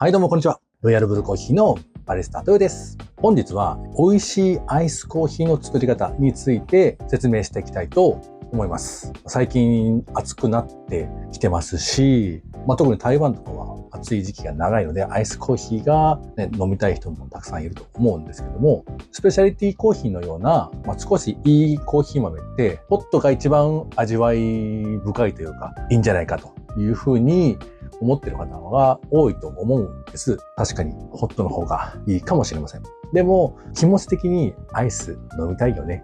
はい、どうもこんにちは。ロイヤルブルーコーヒーのバリスタ豊です。本日は美味しいアイスコーヒーの作り方について説明していきたいと思います。最近暑くなってきてますし、特に台湾とかは暑い時期が長いのでアイスコーヒーが、飲みたい人もたくさんいると思うんですけども、スペシャリティコーヒーのような、少しいいコーヒー豆ってホットが一番味わい深いというかいいんじゃないかというふうに思っている方が多いと思うんです。確かにホットの方がいいかもしれません。でも気持ち的にアイス飲みたいよね。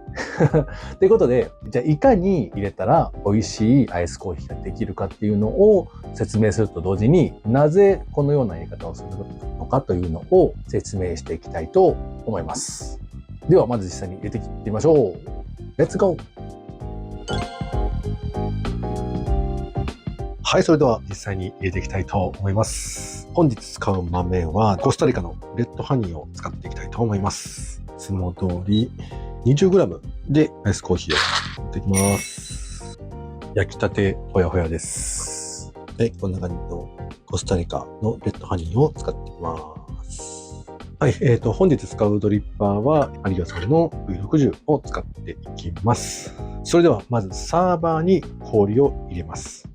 ということで、じゃあいかに入れたら美味しいアイスコーヒーができるかっていうのを説明すると同時に、なぜこのような入れ方をするのかというのを説明していきたいと思います。ではまず実際に入れていってみましょう。レッツゴー。はい、それでは実際に入れていきたいと思います。本日使う豆はコスタリカのレッドハニーを使っていきたいと思います。いつも通り 20g でアイスコーヒーをやっていきます。焼きたてほやほやです。はい、こんな感じのコスタリカのレッドハニーを使っていきます。はい、本日使うドリッパーは有吉さんの V60 を使っていきます。それではまずサーバーに氷を入れます。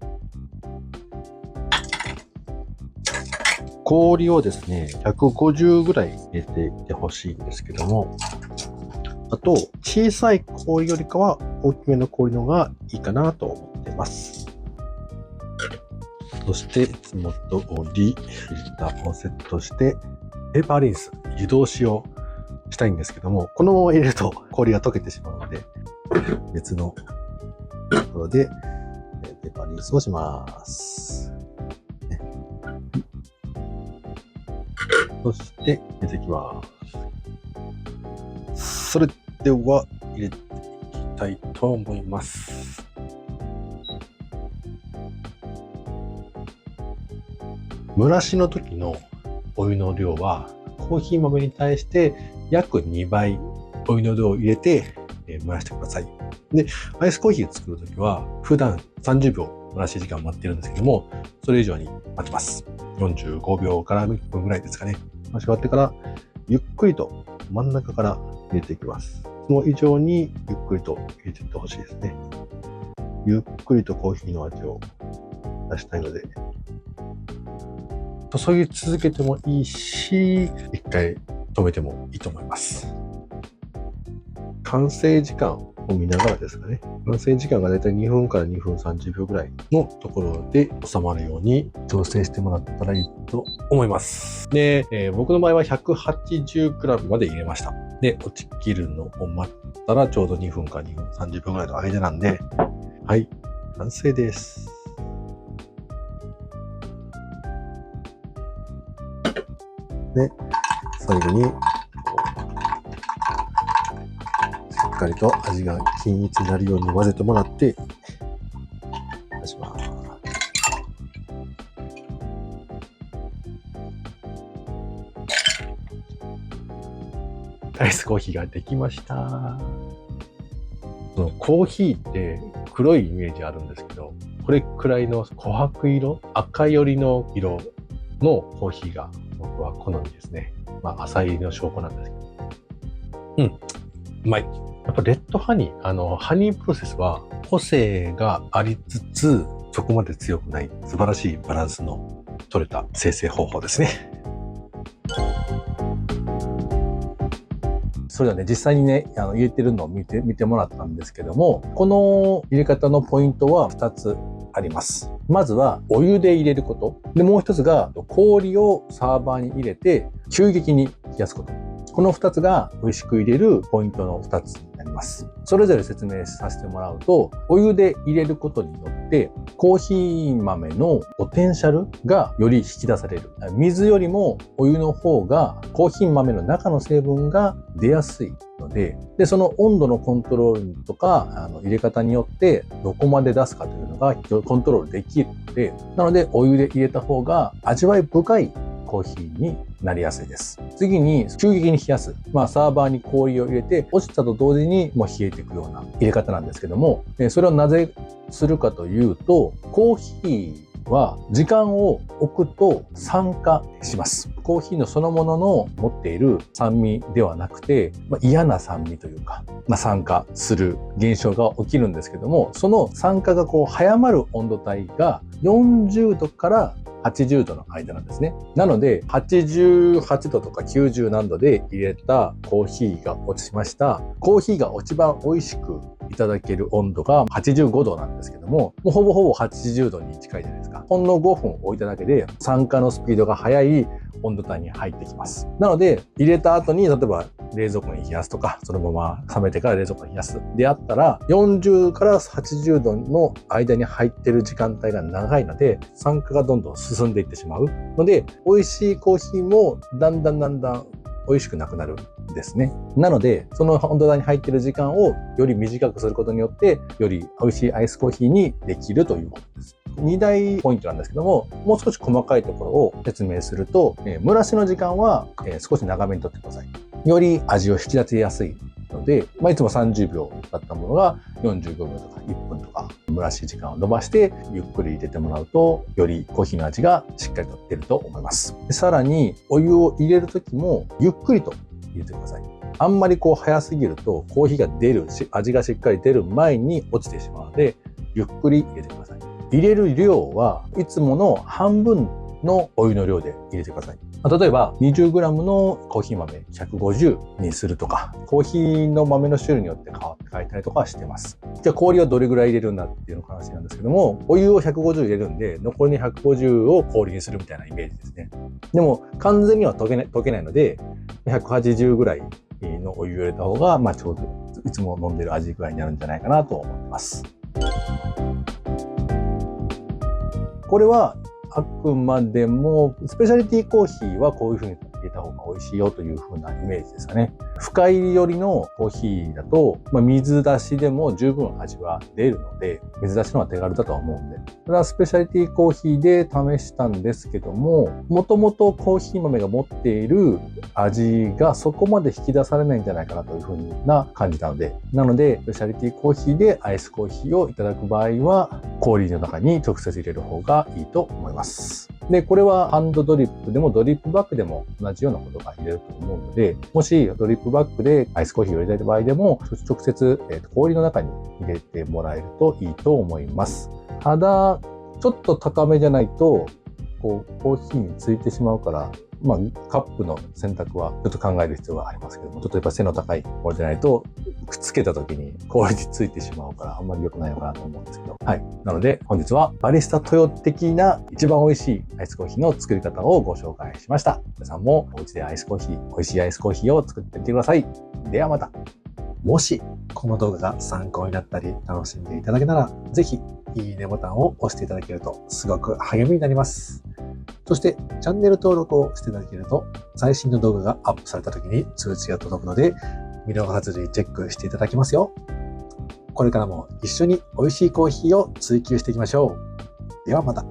氷をですね、150ぐらい入れていってほしいんですけども、あと、小さい氷よりかは大きめの氷の方がいいかなと思っています。そして、いつも通りフィルターをセットして、ペーパーリンス、湯通しをしたいんですけども、このまま入れると氷が溶けてしまうので、別のところでペーパーリンスをします。そして入れていきます。それでは入れていきたいと思います。蒸らしの時のお湯の量はコーヒー豆に対して約2倍お湯の量を入れて蒸らしてください。で、アイスコーヒーを作る時は普段30秒蒸らし時間を待ってるんですけども、それ以上に待ちます。45秒から1分ぐらいですかね。回し終わってから、ゆっくりと真ん中から入れていきます。その以上にゆっくりと入れていってほしいですね。ゆっくりとコーヒーの味を出したいので、注ぎ続けてもいいし、一回止めてもいいと思います。完成時間を見ながらですかね。完成時間がだいたい2分から2分30秒ぐらいのところで収まるように調整してもらったらいいと思います。で、僕の場合は 180g まで入れました。で、落ちきるのを待ったらちょうど2分から2分30秒ぐらいの間なんで、はい、完成です。で、最後にしっかりと味が均一になるように混ぜてもらって出します。アイスコーヒーができました。コーヒーって黒いイメージあるんですけど、これくらいの琥珀色、赤寄りの色のコーヒーが僕は好みですね。浅いの証拠なんですけど。うまい。やっぱレッドハニー、ハニープロセスは個性がありつつ、そこまで強くない素晴らしいバランスの取れた生成方法ですね。それではね、実際にね、入れてるのを見てもらったんですけども、この入れ方のポイントは2つあります。まずはお湯で入れること。で、もう一つが氷をサーバーに入れて急激に冷やすこと。この2つが美味しく入れるポイントの2つになります。それぞれ説明させてもらうと、お湯で入れることによってコーヒー豆のポテンシャルがより引き出される。水よりもお湯の方がコーヒー豆の中の成分が出やすいので、その温度のコントロールとか入れ方によってどこまで出すかというのがコントロールできるので、なのでお湯で入れた方が味わい深いコーヒーになりやすいです。次に急激に冷やす。サーバーに氷を入れて落ちたと同時にもう冷えていくような入れ方なんですけども、それをなぜするかというと、コーヒは時間を置くと酸化します。コーヒーのそのものの持っている酸味ではなくて、嫌な酸味というか、酸化する現象が起きるんですけども、その酸化が早まる温度帯が40度から80度の間なんですね。なので、88度とか90何度で入れたコーヒーが落ちました。コーヒーが一番美味しくいただける温度が85度なんですけども、もうほぼほぼ80度に近いじゃないですか。ほんの5分置いただけで酸化のスピードが速い温度帯に入ってきます。なので、入れた後に、例えば冷蔵庫に冷やすとか、そのまま冷めてから冷蔵庫に冷やすであったら、40から80度の間に入ってる時間帯が長いので、酸化がどんどん進んでいってしまうので、美味しいコーヒーもだんだん美味しくなくなるんですね。なので、その温度帯に入っている時間をより短くすることによって、より美味しいアイスコーヒーにできるということです。2大ポイントなんですけども、もう少し細かいところを説明すると、蒸らしの時間は少し長めにとってください。より味を引き立てやすいので、いつも30秒だったものが45秒とか1分とか蒸らし時間を伸ばしてゆっくり入れてもらうと、よりコーヒーの味がしっかりと出ると思います。さらにお湯を入れるときもゆっくりと入れてください。あんまり早すぎるとコーヒーが出るし、味がしっかり出る前に落ちてしまうので、ゆっくり入れてください。入れる量はいつもの半分のお湯の量で入れてください。例えば 20g のコーヒー豆150にするとか、コーヒーの豆の種類によって変えたりとかしてます。じゃあ氷はどれぐらい入れるんだっていうの話なんですけども、お湯を150入れるんで、残りの150を氷にするみたいなイメージですね。でも完全には溶けないので、180ぐらいのお湯を入れた方が、ちょうどいつも飲んでる味ぐらいになるんじゃないかなと思ってます。これはあくまでもスペシャリティコーヒーはこういう風に入れた方が美味しいよという風なイメージですかね。深入り寄りのコーヒーだと、水出しでも十分味は出るので、水出しの方が手軽だとは思うんで。ただスペシャリティコーヒーで試したんですけども、もともとコーヒー豆が持っている味がそこまで引き出されないんじゃないかなという風な感じなので、スペシャリティコーヒーでアイスコーヒーをいただく場合は、氷の中に直接入れる方がいいと思います。で、これはハンドドリップでもドリップバッグでも同じようなことが入れると思うので、もしドリップバッグでアイスコーヒーを入れたい場合でも、直接氷の中に入れてもらえるといいと思います。ただ、ちょっと高めじゃないと、コーヒーについてしまうから、カップの選択はちょっと考える必要がありますけども、例えば背の高いものじゃないと、くっつけた時に氷についてしまうからあんまり良くないのかなと思うんですけど。はい。なので本日はバリスタトヨ的な一番美味しいアイスコーヒーの作り方をご紹介しました。皆さんもお家で美味しいアイスコーヒーを作ってみてください。ではまた。もしこの動画が参考になったり楽しんでいただけたら、ぜひいいねボタンを押していただけるとすごく励みになります。そしてチャンネル登録をしていただけると最新の動画がアップされた時に通知が届くので、見逃さずにチェックしていただきますよ。これからも一緒に美味しいコーヒーを追求していきましょう。ではまた。